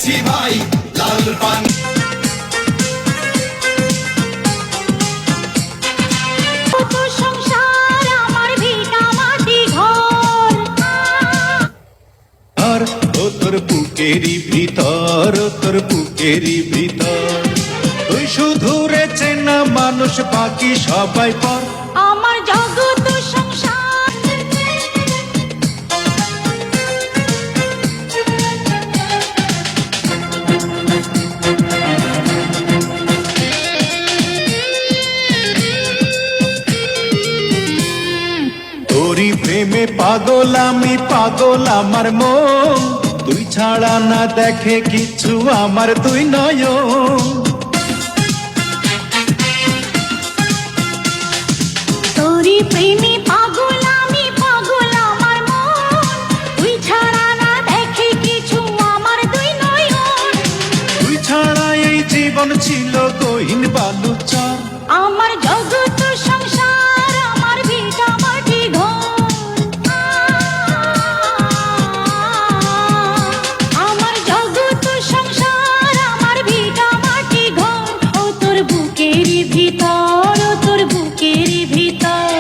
খেয়েছি ভাই লাল পান। সংসার আমার ভিটা মাটি ঘর, আর ও তোর বুকেরই ভিতর, ও তোর বুকেরই ভিতর, তুই শুধু রে চেনা মানুষ, বাকি সবাই পর। আমার জগৎ সংসার। তোরি প্রেমে পাগল আমি, পাগল আমার মন, তুই ছাড়া না দেখে কিছু আমার দুই নয়ন। তোরি প্রেমে পাগল আমি, পাগল আমার মন, তুই ছাড়া না দেখে কিছু আমার দুই নয়ন। তুই ছাড়া এই জীবন ছিল গহীন বালুচর। আমার জগৎ সংসার আমার ভিটা মাটি ঘর, আমার জগৎ সংসার আমার ভিটা মাটি ঘর। ও তোর বুকেরই ভিতর, ও তোর বুকেরই ভিতর,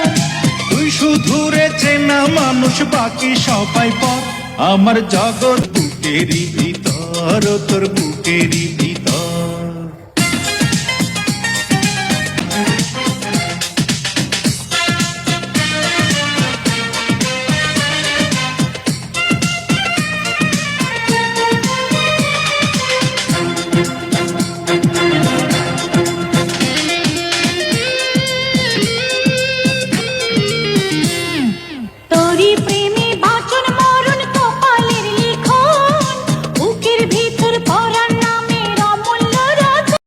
তুই শুধু রে চেনা মানুষ, বাকি সবাই পর। আমার জগৎ বুকেরই ভিতর, ও তোর বুকেরই ভিতর।